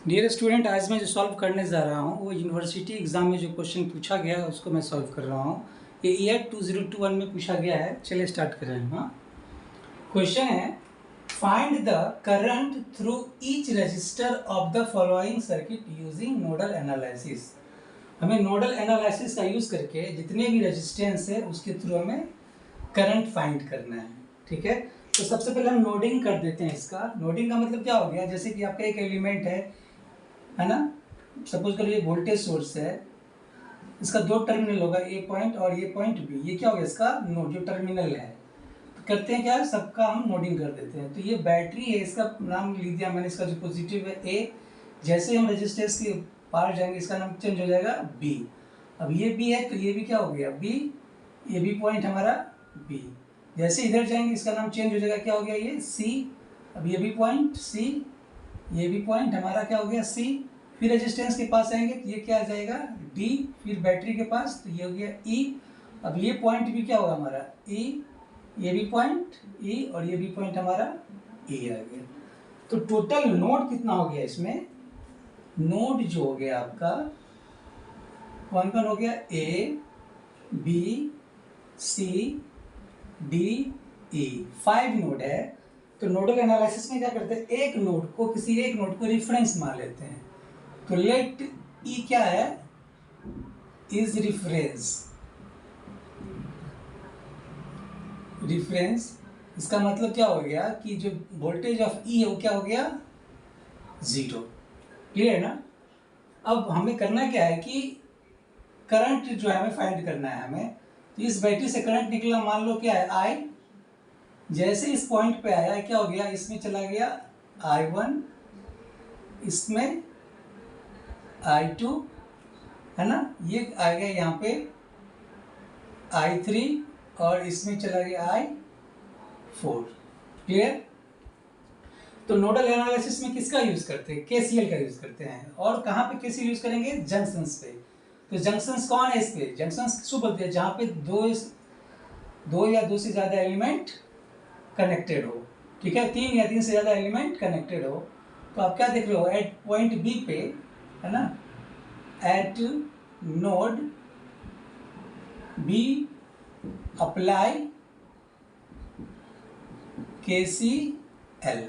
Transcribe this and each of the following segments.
Dear student, आज मैं जो सॉल्व करने जा रहा हूँ वो यूनिवर्सिटी एग्ज़ाम में जो क्वेश्चन पूछा गया है उसको मैं सॉल्व कर रहा हूँ। ये ईयर 2021 में पूछा गया है। चलिए स्टार्ट कर रहे हैं। हाँ, क्वेश्चन है, find the current through each resistor of the following circuit using nodal analysis. हमें नोडल एनालिसिस का यूज़ करके जितने भी रेजिस्टेंस है उसके थ्रू हमें करंट फाइंड करना है। ठीक है, तो सबसे पहले हम नोडिंग कर देते हैं। इसका नोडिंग का मतलब क्या हो गया, जैसे कि आपका एक एलिमेंट है ना। सपोज करो ये वोल्टेज सोर्स है, इसका दो टर्मिनल होगा, ए पॉइंट और ये पॉइंट बी। ये क्या हो गया, इसका नोड जो टर्मिनल है। तो करते हैं क्या, सबका हम नोडिंग कर देते हैं। तो ये बैटरी है, इसका नाम लिख दिया मैंने। इसका जो पॉजिटिव है ए, जैसे हम रेजिस्टेंस के पार जाएंगे इसका नाम चेंज हो जाएगा बी। अब ये बी है तो ये भी क्या हो गया बी, ये बी पॉइंट हमारा बी। जैसे इधर जाएंगे इसका नाम चेंज हो जाएगा, क्या हो गया ये सी। अब ये भी पॉइंट सी, ये भी पॉइंट हमारा क्या हो गया सी। फिर रेजिस्टेंस के पास आएंगे तो ये क्या आ जाएगा डी। फिर बैटरी के पास तो ये हो गया ई। अब ये पॉइंट भी क्या होगा हमारा ई, ये भी पॉइंट ई और ये भी पॉइंट हमारा ई आ गया। तो टोटल नोड कितना हो गया इसमें, नोड जो हो गया आपका कौन कौन हो गया, A B C D E, 5 node है। तो नोडल एनालिसिस में क्या करते हैं, एक नोड को, किसी एक नोड को रेफरेंस मान लेते हैं। तो लेट ई क्या है, इज रिफरेंस। रिफरेंस इसका मतलब क्या हो गया कि जो वोल्टेज ऑफ ई है वो क्या हो गया 0। क्लियर है ना। अब हमें करना क्या है कि करंट जो है हमें फाइंड करना है हमें। तो इस बैटरी से करंट निकला, मान लो क्या है आई। जैसे इस पॉइंट पे आया क्या हो गया, इसमें चला गया I1, इसमें I2 है ना, ये आ गया यहाँ पे I3 और इसमें चला गया I4। क्लियर। तो नोडल एनालिसिस में किसका यूज करते हैं, केसीएल का यूज करते हैं। और कहाँ पे केसीएल यूज करेंगे, जंक्शंस पे। तो जंक्शंस कौन है इस पे, जंक्शंस किसको बोलते हैं, जहाँ पे दो या दो से ज्यादा एलिमेंट कनेक्टेड हो। ठीक है, 3 या 3 से ज़्यादा एलिमेंट कनेक्टेड हो। तो आप क्या देख रहे हो, एट पॉइंट बी पे है ना, at node B apply KCL।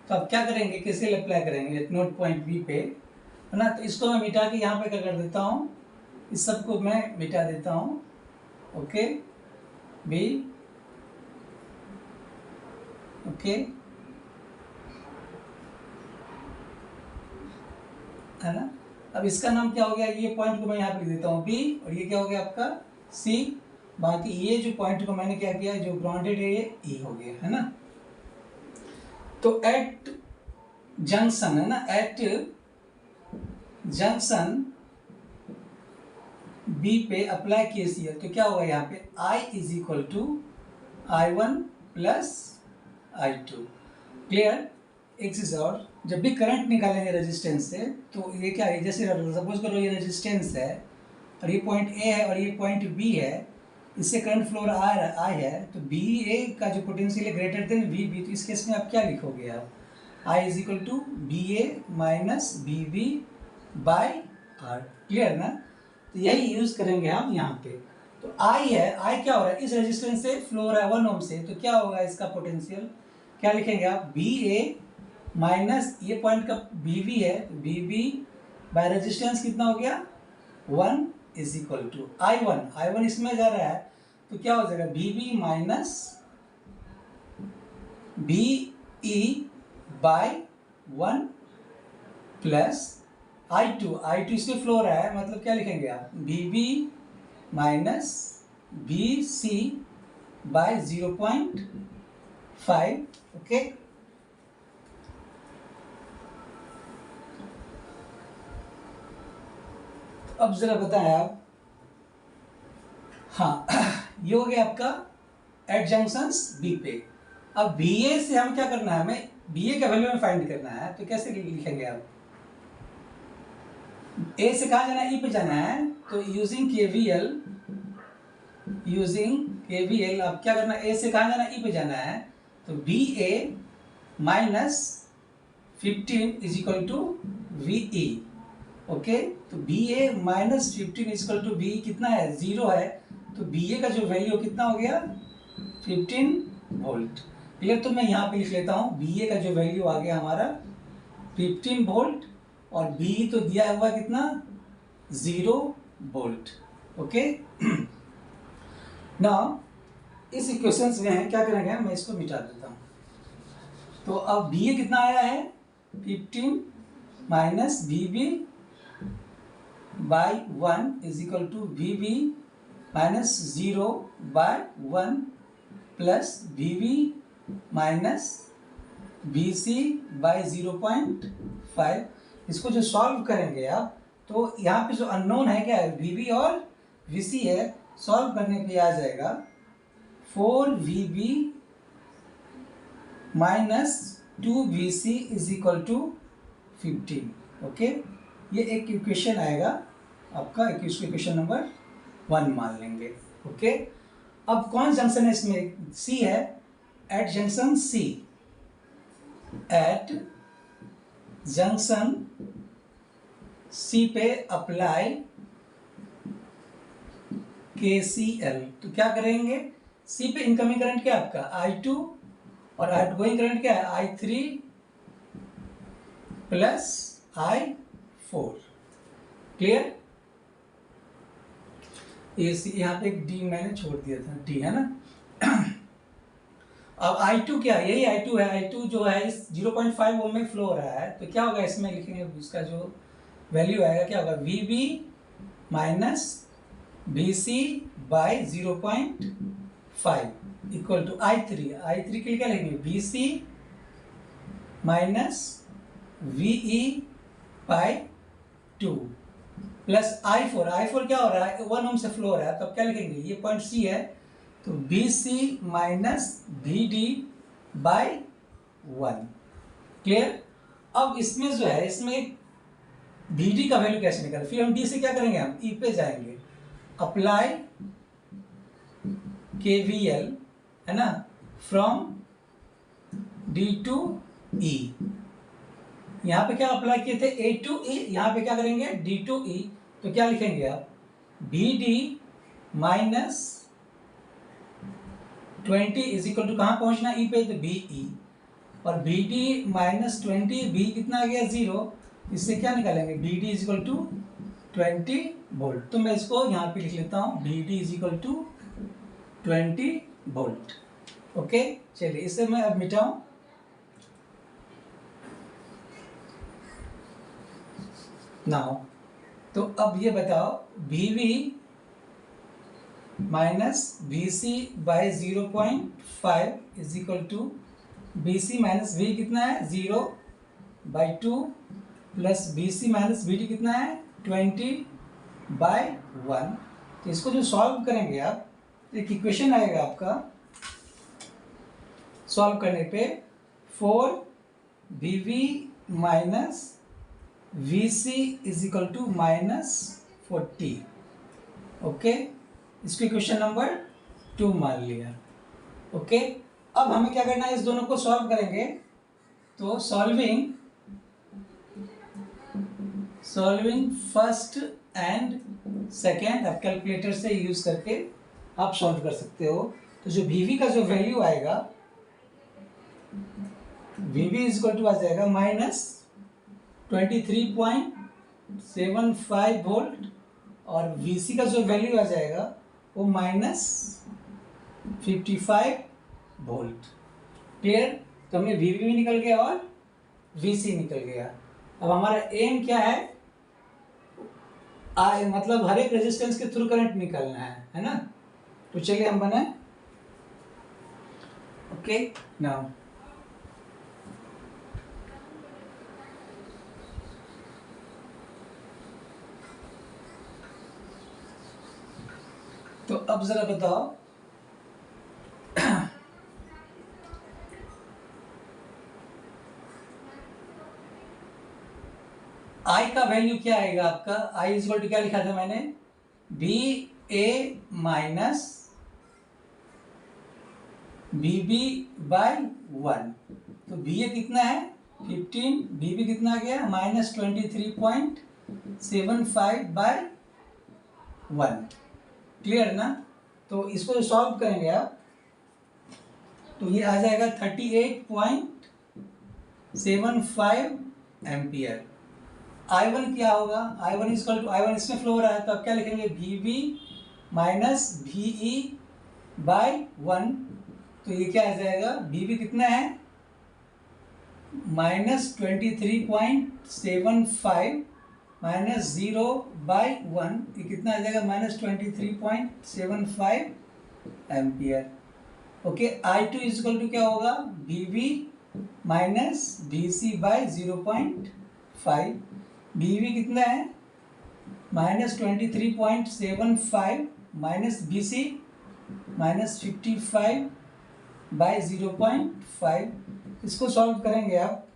तो आप क्या करेंगे, KCL अप्लाई करेंगे एट नोड पॉइंट बी पे है ना। तो इसको मैं मिटा के यहाँ पे क्या कर देता हूँ, इस सबको मैं मिटा देता हूँ। ओके बी, ओके है ना। अब इसका नाम क्या हो गया, ये पॉइंट को मैं यहाँ पे लिख देता हूँ बी, और ये क्या हो गया आपका सी। बाकी ये जो पॉइंट को मैंने क्या किया, जो ग्राउंडेड है ये ई हो गया है ना। तो एट जंक्शन है ना, एट जंक्शन बी पे अप्लाई केसीएल। तो क्या होगा यहाँ पे I is equal to I1 plus I2। Clear. एक चीज और, जब भी करंट निकालेंगे रेजिस्टेंस से तो ये क्या है, जैसे सपोज करो ये रेजिस्टेंस है और ये पॉइंट ए है और ये पॉइंट बी है, इससे करंट फ्लो आई है। तो बी ए का जो पोटेंशियल है ग्रेटर देन वी बी। तो इस केस में आप क्या लिखोगे, आप I is equal to B A minus B B by R. Clear ना। तो यही यूज करेंगे हम यहाँ पे। तो I है, I क्या हो रहा है, इस रेजिस्टेंस से फ्लो हो रहा है 1 ओम से। तो क्या होगा इसका पोटेंशियल, क्या लिखेंगे आप, बी ए माइनस ये पॉइंट का बी बी है, बी बी बाय रेजिस्टेंस कितना हो गया 1 इज इक्वल टू I1 इसमें जा रहा है। तो क्या हो जाएगा B B minus B E by 1 प्लस I2 इसमें फ्लो रहा है, मतलब क्या लिखेंगे आप, B B minus B C by 0.5। Okay. अब जरा बताएं आप, हाँ ये हो गया आपका एट जंक्शंस बी पे। अब बी ए से हम क्या करना है, हमें बी ए का वैल्यू में फाइंड करना है। तो कैसे लिखेंगे आप, ए से कहाँ जाना है, ई पे जाना है। तो यूजिंग केवीएल अब क्या करना है, ए से कहाँ जाना है, ई पे जाना है। तो B A minus 15 is equal to V E. Okay, तो B A minus 15 is equal to V कितना है, 0 है। तो बी ए का जो वैल्यू कितना हो गया, 15 वोल्ट। क्लियर। तो मैं यहाँ पे लिख लेता हूँ, बी ए का जो वैल्यू आ गया हमारा 15 वोल्ट, और बी तो दिया हुआ कितना, 0 वोल्ट। ओके। नाउ इस इक्वेशन में क्या करेंगे, मैं इसको मिटा देता हूँ। तो अब बी ए कितना आया है, 15 minus V B by 1 is equal to V B minus 0 by 1 plus V B minus B C by 0.5। इसको जो सॉल्व करेंगे आप, तो यहाँ पे जो अननोन है क्या है, वी बी और वी सी है। सॉल्व करने पे आ जाएगा 4VB minus 2VC is equal to 15। Okay, ये एक इक्वेशन आएगा आपका, इक्वेशन नंबर 1 मान लेंगे। ओके, अब कौन जंक्शन है इसमें, सी है। एट जंक्शन सी, एट जंक्शन सी पे अप्लाई KCL। तो क्या करेंगे, सी पे इनकमिंग करंट क्या है आपका I2, और आउटगोइंग करंट क्या है I3 प्लस I4। क्लियर। यहाँ पे एक डी मैंने छोड़ दिया था, डी है ना। अब I2 क्या है, यही I2 है। I2 जो है इस 0.5 ओम में फ्लो हो रहा है, तो क्या होगा इसमें लिखेंगे, उसका जो वैल्यू आएगा क्या होगा, VB minus BC by 0.5 equal to I3। I3 के लिए क्या लिखेंगे, BC minus VE by 2 plus I4। I4 क्या हो रहा है, 1 ओम से फ्लो हो रहा है, तब क्या लिखेंगे, ये पॉइंट C है, तो BC minus VD by 1। Clear. अब इसमें जो है, इसमें VD का वैल्यू कैसे निकालें, फिर हम D से क्या करेंगे, हम E पे जाएंगे, अप्लाई KVL है ना, फ्रॉम D टू E। यहाँ पे क्या अप्लाई किए थे, A टू E, यहाँ पे क्या करेंगे, D टू E। तो क्या लिखेंगे आप, BD minus 20 is equal to कहाँ पहुँचना, E पे, तो BE, और BD माइनस 20, B कितना आ गया, 0। इससे क्या निकालेंगे, BD is equal to 20 volt. तो मैं इसको यहाँ पे लिख लेता हूँ, BD is equal to 20 volt. Okay, चलिए इसे मैं अब मिटाऊं। नाउ तो अब ये बताओ, VV minus BC by 0.5 is equal to BC minus V कितना है, 0 by 2 plus BC minus BD कितना है, 20 बाई 1। तो इसको जो सॉल्व करेंगे आप, एक इक्वेशन आएगा आपका, सॉल्व करने पे 4VV minus VC is equal to minus 40। Okay, इसको इक्वेशन नंबर 2 मान लिया। ओके, अब हमें क्या करना है, इस दोनों को सॉल्व करेंगे। तो सॉल्विंग फर्स्ट एंड सेकेंड, आप कैलकुलेटर से यूज करके आप सॉल्व कर सकते हो। तो जो VV का जो वैल्यू आएगा, VV इज इक्वल टू आ जाएगा माइनस 23.75 वोल्ट, और VC का जो वैल्यू आ जाएगा वो माइनस 55 वोल्ट। क्लियर। तो हमने VV भी निकल गया और VC निकल गया। अब हमारा एम क्या है, मतलब हर एक रेजिस्टेंस के थ्रू करंट निकालना है ना। तो चलिए हम बनाए। ओके, नाउ तो अब जरा बताओ, I का वैल्यू क्या आएगा आपका, I इज इक्वल टू क्या लिखा था मैंने, BA माइनस BB बाई 1। तो BA कितना है 15, बी भी कितना आ गया -23.75/1। क्लियर ना? तो इसको सॉल्व करेंगे आप तो ये आ जाएगा 38.75 एम्पियर। I1 क्या होगा? I1 इक्वल टू I1 इसमें फ्लो हो रहा है तो आप क्या लिखेंगे VB माइनस VE बाय 1। तो ये क्या आ जाएगा? VB कितना है -23.75 माइनस 0/1। ये कितना आ जाएगा -23.75 ampere. Okay, I2 equal to क्या होगा? VB minus VC by 0.5। VB कितना है -23.75 माइनस BC माइनस 55/0.5। इसको सॉल्व करेंगे आप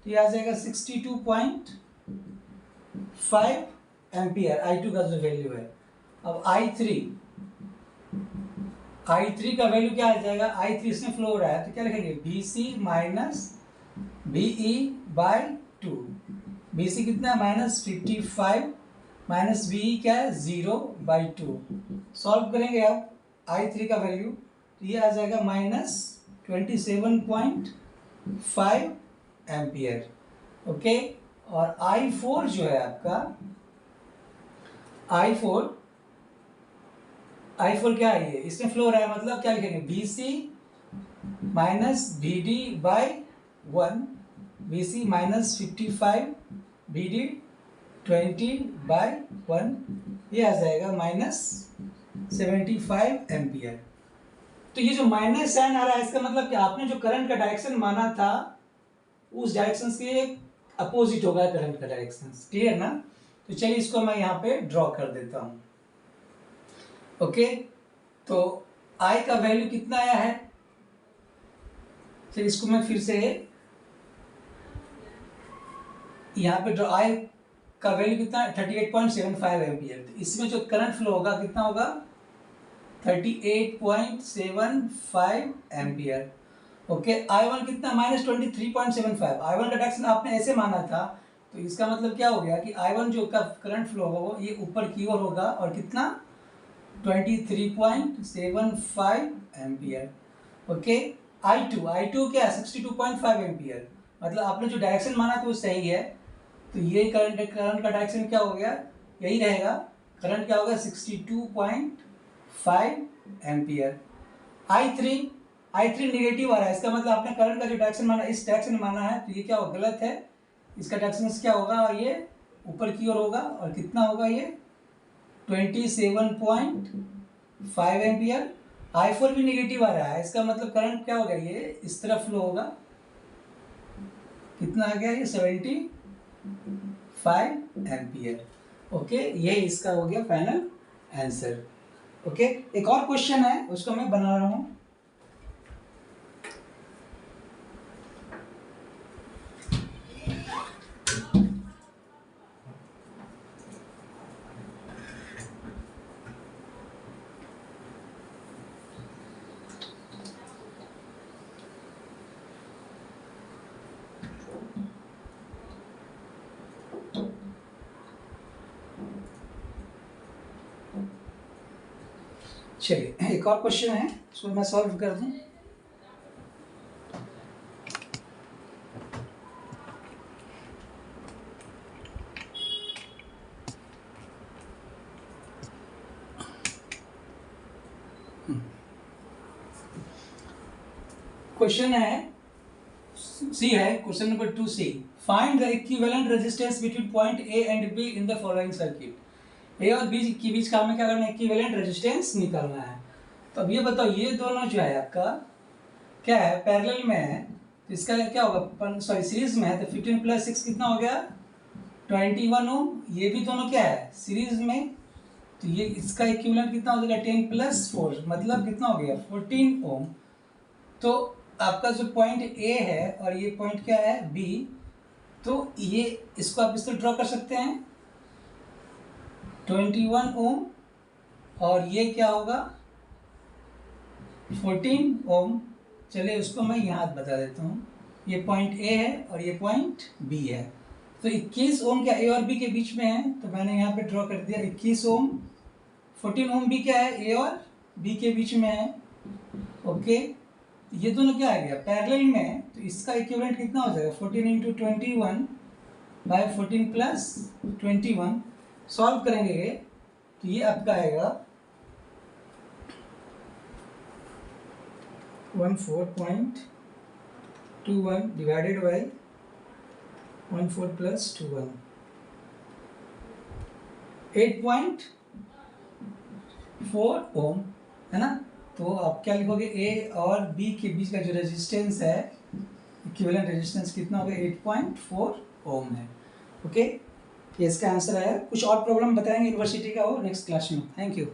तो ये आ जाएगा 62.5 एम्पियर I2 का जो वैल्यू है। अब I3 का वैल्यू क्या आ जाएगा? I3 इसमें फ्लो हो रहा है तो क्या लिखेंगे? BC minus BE by 2। BC कितना है -55 माइनस BE क्या है 0/2। सॉल्व करेंगे आप I3 का वैल्यू तो ये आ जाएगा -27.5 एम्पियर। ओके, और I4 जो है आपका I4 क्या है? ये इसमें फ्लो हो रहा है मतलब क्या लिखेंगे? BC minus BD by 1। BC minus 55 BD 20/1। ये आ जाएगा -75 एम्पियर। तो ये जो माइनस साइन आ रहा है इसका मतलब कि आपने जो करंट का डायरेक्शन माना था उस डायरेक्शन के अपोजिट होगा करंट का डायरेक्शन। क्लियर ना? तो चलिए इसको मैं यहाँ पे ड्रॉ कर देता हूँ। ओके, तो I का वैल्यू कितना आया है? फिर इसको मैं फिर से यहाँ पे ड्रॉ। I का वैल्यू कितना है 38.75 एम्पियर। तो इसमें जो करंट फ्लो होगा कितना होगा? 38.75 एम्पियर। ओके, I1 कितना -23.75। I1 का डायरेक्शन आपने ऐसे माना था तो इसका मतलब क्या हो गया कि I1 जो का करंट फ्लो होगा वो ये ऊपर की ओर होगा और कितना 23.75 एम्पियर। ओके, I2 क्या है 62.5 एम्पियर। मतलब आपने जो डायरेक्शन माना था वो सही है तो ये करंट का डायरेक्शन क्या हो गया? यही रहेगा। करंट क्या होगा 62.5 एम्पियर। I3 नेगेटिव आ रहा है इसका मतलब आपने करंट का जो डायरेक्शन माना इस डायरेक्शन माना है तो ये क्या होगा? गलत है। इसका डायरेक्शन क्या होगा? ये ऊपर की ओर होगा और कितना होगा? ये 27.5 एम्पियर। I4 भी नेगेटिव आ रहा है इसका मतलब करंट क्या होगा? ये इस तरफ फ्लो होगा। कितना आ गया? ये 75 एम्पियर। ओके, ये इसका हो गया फाइनल आंसर। ओके, एक और क्वेश्चन है उसको मैं बना रहा हूं। चलिए एक और क्वेश्चन है उसको मैं सॉल्व कर दूं। क्वेश्चन है सी है question number 2C। Find the equivalent resistance between point A and B in the following circuit. A और बी के बीच का हमें क्या करना है? इक्विवेलेंट रेजिस्टेंस निकालना है। तो अब ये बताओ ये दोनों जो है आपका क्या है? पैरेलल में है तो इसका क्या होगा? सॉरी सीरीज में है तो 15 + 6 कितना हो गया? 21 ओम। ये भी दोनों क्या है? सीरीज में। तो ये इसका इक्विवेलेंट कितना हो जाएगा? 10 + 4 मतलब कितना हो गया? 14 ओम। तो आपका जो पॉइंट ए है और ये पॉइंट क्या है? बी। तो ये इसको आप इस तरह ड्रॉ कर सकते हैं 21 ओम और ये क्या होगा? 14 ओम। चलिए उसको मैं यहाँ बता देता हूँ। ये पॉइंट ए है और ये पॉइंट बी है। तो 21 ओम क्या ए और बी के बीच में है, तो मैंने यहाँ पे ड्रॉ कर दिया 21 ओम। 14 ओम भी क्या है, ए और बी के बीच में है। ओके, ये दोनों क्या आ गया, पैरेलल में है, तो इसका इक्विवेलेंट कितना हो जाएगा, 14 इंटू 21 बाय 14 प्लस 21। सॉल्व करेंगे तो ये आपका आएगा 14.21 डिवाइडेड बाय 14 प्लस 21, 8.4 ओम है ना। तो आप क्या लिखोगे, ए और बी के बीच का जो रेजिस्टेंस है, इक्विवेलेंट रेजिस्टेंस कितना होगा, 8.4 ओम है। ओके, ये इसका आंसर है। कुछ और प्रॉब्लम बताएंगे यूनिवर्सिटी का वो नेक्स्ट क्लास में। Thank you.